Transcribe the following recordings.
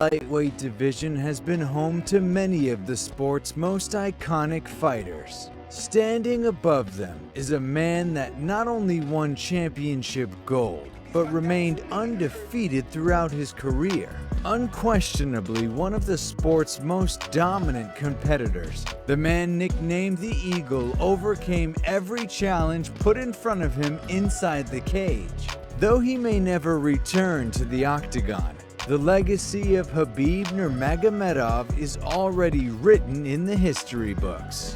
lightweight division has been home to many of the sport's most iconic fighters. Standing above them is a man that not only won championship gold, but remained undefeated throughout his career. Unquestionably one of the sport's most dominant competitors, the man nicknamed the Eagle overcame every challenge put in front of him inside the cage. Though he may never return to the octagon, the legacy of Khabib Nurmagomedov is already written in the history books.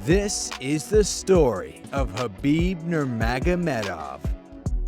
This is the story of Khabib Nurmagomedov.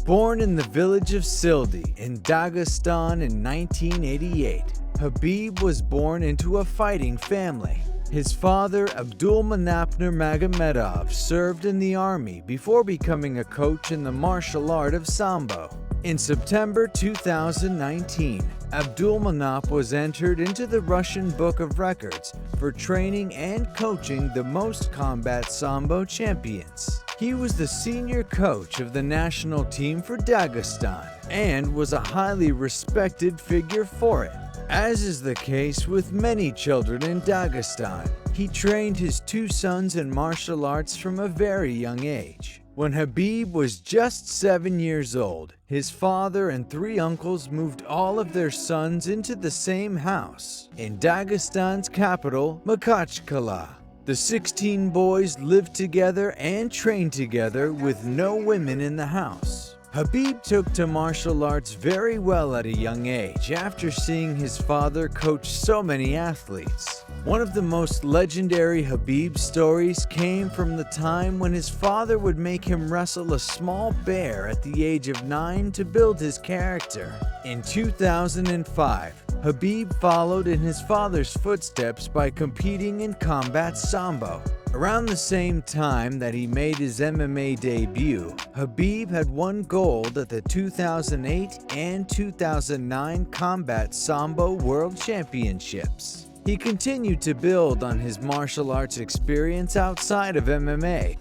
Born in the village of Sildi in Dagestan in 1988, Khabib was born into a fighting family. His father, Abdulmanap Nurmagomedov, served in the army before becoming a coach in the martial art of Sambo. In September 2019, Abdulmanap was entered into the Russian Book of Records for training and coaching the most combat Sambo champions. He was the senior coach of the national team for Dagestan and was a highly respected figure for it. As is the case with many children in Dagestan, he trained his two sons in martial arts from a very young age. When Khabib was just 7 years old, his father and three uncles moved all of their sons into the same house in Dagestan's capital, Makhachkala. The 16 boys lived together and trained together with no women in the house. Khabib took to martial arts very well at a young age after seeing his father coach so many athletes. One of the most legendary Khabib stories came from the time when his father would make him wrestle a small bear at the age of 9 to build his character. In 2005, Khabib followed in his father's footsteps by competing in combat Sambo. Around the same time that he made his MMA debut, Khabib had won gold at the 2008 and 2009 Combat Sambo World Championships. He continued to build on his martial arts experience outside of MMA.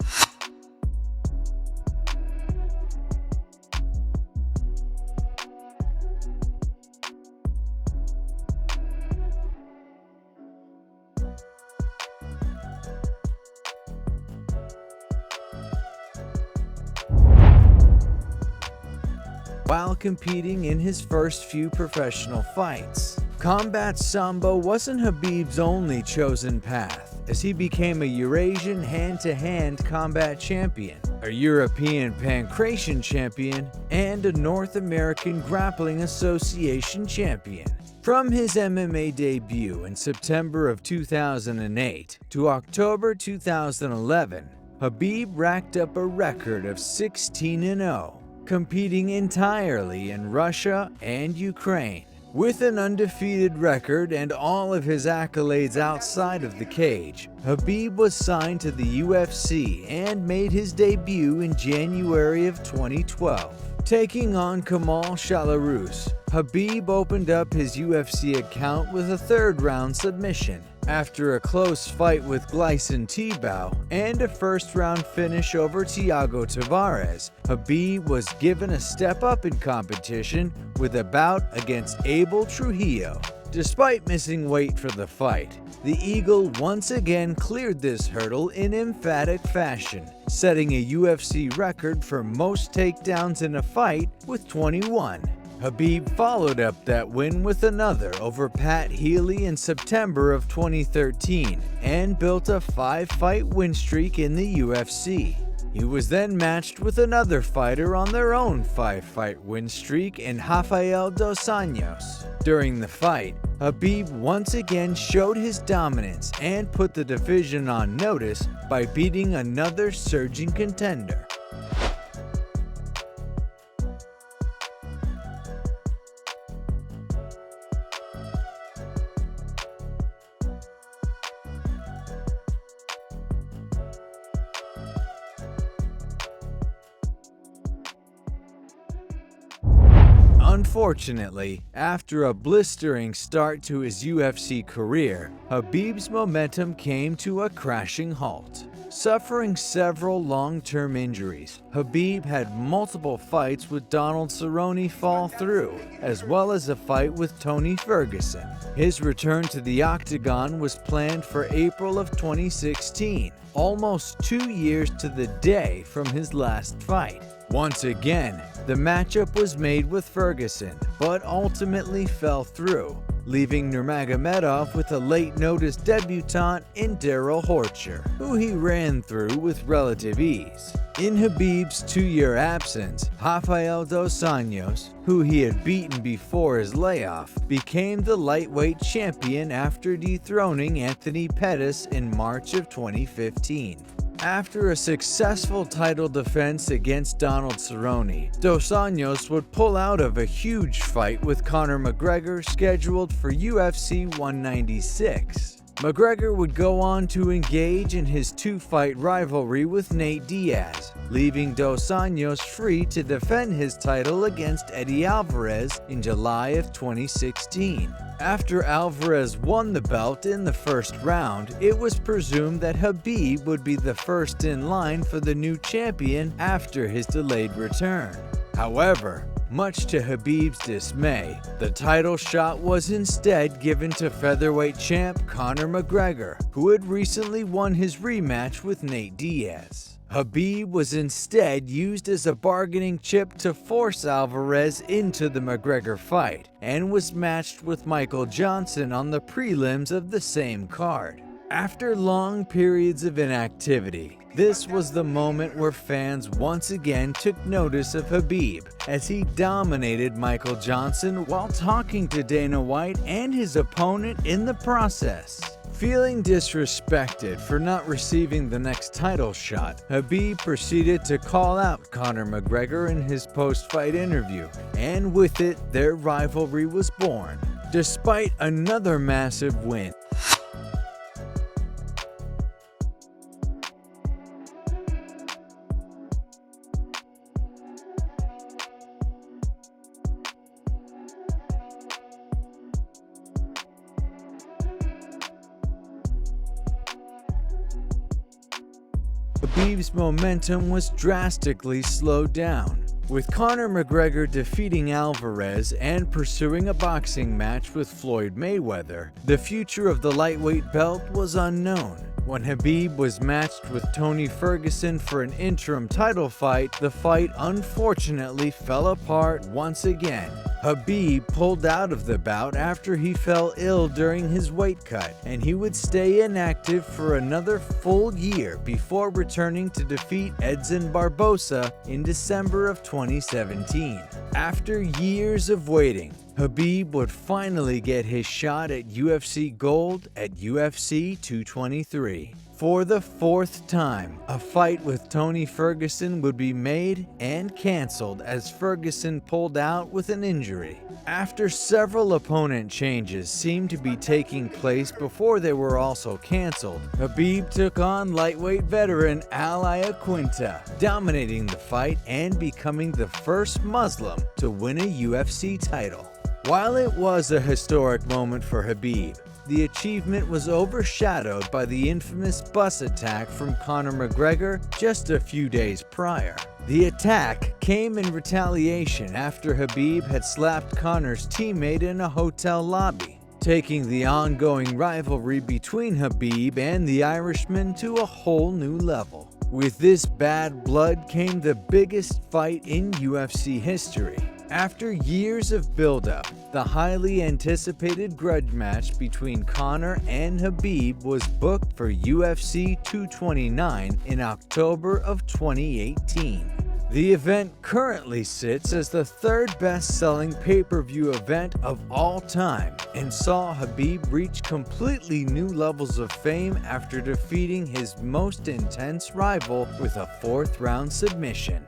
While competing in his first few professional fights, combat Sambo wasn't Khabib's only chosen path, as he became a Eurasian hand-to-hand combat champion, a European pancration champion, and a North American Grappling Association champion. From his MMA debut in September of 2008 to October 2011, Khabib racked up a record of 16-0. Competing entirely in Russia and Ukraine. With an undefeated record and all of his accolades outside of the cage, Khabib was signed to the UFC and made his debut in January of 2012. Taking on Kamal Shalarus, Khabib opened up his UFC account with a third-round submission. After a close fight with Gleison Tibau and a first-round finish over Thiago Tavares, Khabib was given a step up in competition with a bout against Abel Trujillo. Despite missing weight for the fight, the Eagle once again cleared this hurdle in emphatic fashion, setting a UFC record for most takedowns in a fight with 21. Khabib followed up that win with another over Pat Healy in September of 2013 and built a 5-fight win streak in the UFC. He was then matched with another fighter on their own 5-fight win streak in Rafael dos Anjos. During the fight, Khabib once again showed his dominance and put the division on notice by beating another surging contender. Unfortunately, after a blistering start to his UFC career, Khabib's momentum came to a crashing halt. Suffering several long-term injuries, Khabib had multiple fights with Donald Cerrone fall through, as well as a fight with Tony Ferguson. His return to the octagon was planned for April of 2016, almost 2 years to the day from his last fight. Once again, the matchup was made with Ferguson, but ultimately fell through, leaving Nurmagomedov with a late-notice debutant in Daryl Horcher, who he ran through with relative ease. In Khabib's 2-year absence, Rafael dos Anjos, who he had beaten before his layoff, became the lightweight champion after dethroning Anthony Pettis in March of 2015. After a successful title defense against Donald Cerrone, Dos Anjos would pull out of a huge fight with Conor McGregor scheduled for UFC 196. McGregor would go on to engage in his 2-fight rivalry with Nate Diaz, leaving Dos Anjos free to defend his title against Eddie Alvarez in July of 2016. After Alvarez won the belt in the first round, it was presumed that Khabib would be the first in line for the new champion after his delayed return. However, much to Khabib's dismay, the title shot was instead given to featherweight champ Conor McGregor, who had recently won his rematch with Nate Diaz. Khabib was instead used as a bargaining chip to force Alvarez into the McGregor fight, and was matched with Michael Johnson on the prelims of the same card. After long periods of inactivity, this was the moment where fans once again took notice of Khabib, as he dominated Michael Johnson while talking to Dana White and his opponent in the process. Feeling disrespected for not receiving the next title shot, Khabib proceeded to call out Conor McGregor in his post-fight interview, and with it, their rivalry was born. Despite another massive win, Khabib's momentum was drastically slowed down. With Conor McGregor defeating Alvarez and pursuing a boxing match with Floyd Mayweather, the future of the lightweight belt was unknown. When Khabib was matched with Tony Ferguson for an interim title fight, the fight unfortunately fell apart once again. Khabib pulled out of the bout after he fell ill during his weight cut, and he would stay inactive for another full year before returning to defeat Edson Barbosa in December of 2017. After years of waiting, Khabib would finally get his shot at UFC Gold at UFC 223. For the 4th time, a fight with Tony Ferguson would be made and cancelled as Ferguson pulled out with an injury. After several opponent changes seemed to be taking place before they were also cancelled, Khabib took on lightweight veteran Al Iaquinta, dominating the fight and becoming the first Muslim to win a UFC title. While it was a historic moment for Khabib, the achievement was overshadowed by the infamous bus attack from Conor McGregor just a few days prior. The attack came in retaliation after Khabib had slapped Conor's teammate in a hotel lobby, taking the ongoing rivalry between Khabib and the Irishman to a whole new level. With this bad blood came the biggest fight in UFC history. After years of build-up, the highly anticipated grudge match between Conor and Khabib was booked for UFC 229 in October of 2018. The event currently sits as the 3rd best-selling pay-per-view event of all time and saw Khabib reach completely new levels of fame after defeating his most intense rival with a 4th-round submission.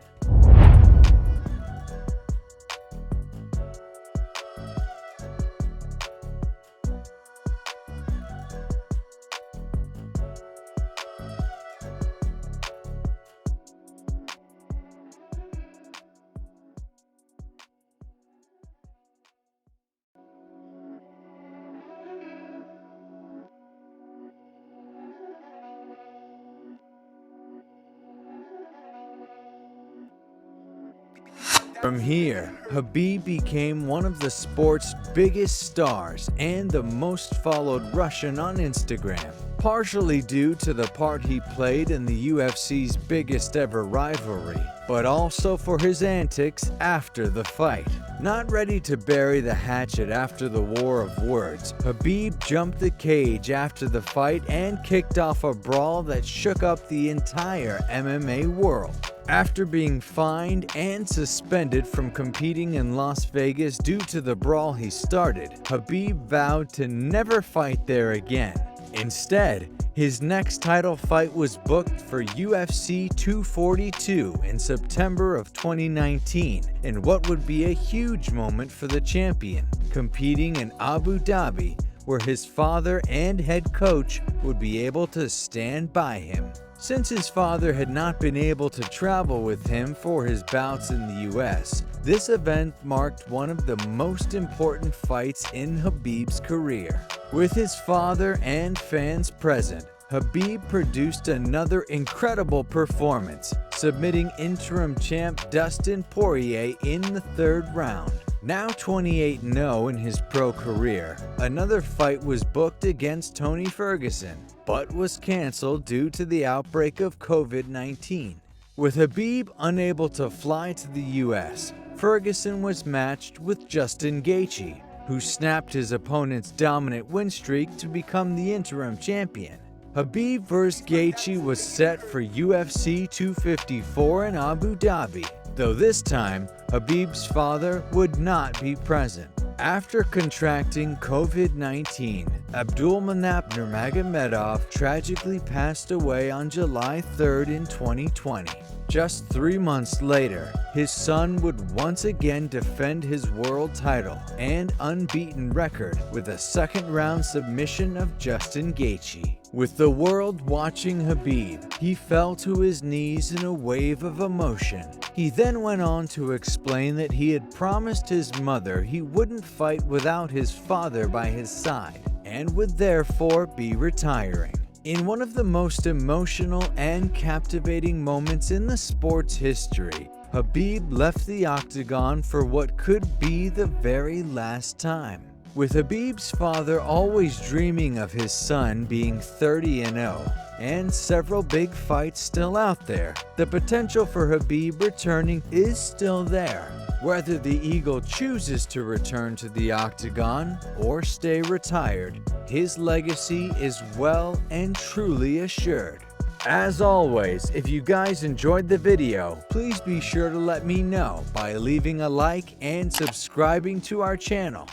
From here, Khabib became one of the sport's biggest stars and the most followed Russian on Instagram, partially due to the part he played in the UFC's biggest ever rivalry, but also for his antics after the fight. Not ready to bury the hatchet after the war of words, Khabib jumped the cage after the fight and kicked off a brawl that shook up the entire MMA world. After being fined and suspended from competing in Las Vegas due to the brawl he started, Khabib vowed to never fight there again. Instead, his next title fight was booked for UFC 242 in September of 2019, in what would be a huge moment for the champion, competing in Abu Dhabi, where his father and head coach would be able to stand by him. Since his father had not been able to travel with him for his bouts in the US, this event marked one of the most important fights in Khabib's career. With his father and fans present, Khabib produced another incredible performance, submitting interim champ Dustin Poirier in the third round. Now 28-0 in his pro career, another fight was booked against Tony Ferguson, but was cancelled due to the outbreak of COVID-19. With Khabib unable to fly to the US, Ferguson was matched with Justin Gaethje, who snapped his opponent's dominant win streak to become the interim champion. Khabib vs. Gaethje was set for UFC 254 in Abu Dhabi, though this time, Khabib's father would not be present. After contracting COVID-19, Khabib Nurmagomedov tragically passed away on July 3rd in 2020. Just 3 months later, his son would once again defend his world title and unbeaten record with a second-round submission of Justin Gaethje. With the world watching Khabib, he fell to his knees in a wave of emotion. He then went on to explain that he had promised his mother he wouldn't fight without his father by his side, and would therefore be retiring. In one of the most emotional and captivating moments in the sport's history, Khabib left the octagon for what could be the very last time. With Khabib's father always dreaming of his son being 30-0, and several big fights still out there, the potential for Khabib returning is still there. Whether the Eagle chooses to return to the octagon or stay retired, his legacy is well and truly assured. As always, if you guys enjoyed the video, please be sure to let me know by leaving a like and subscribing to our channel.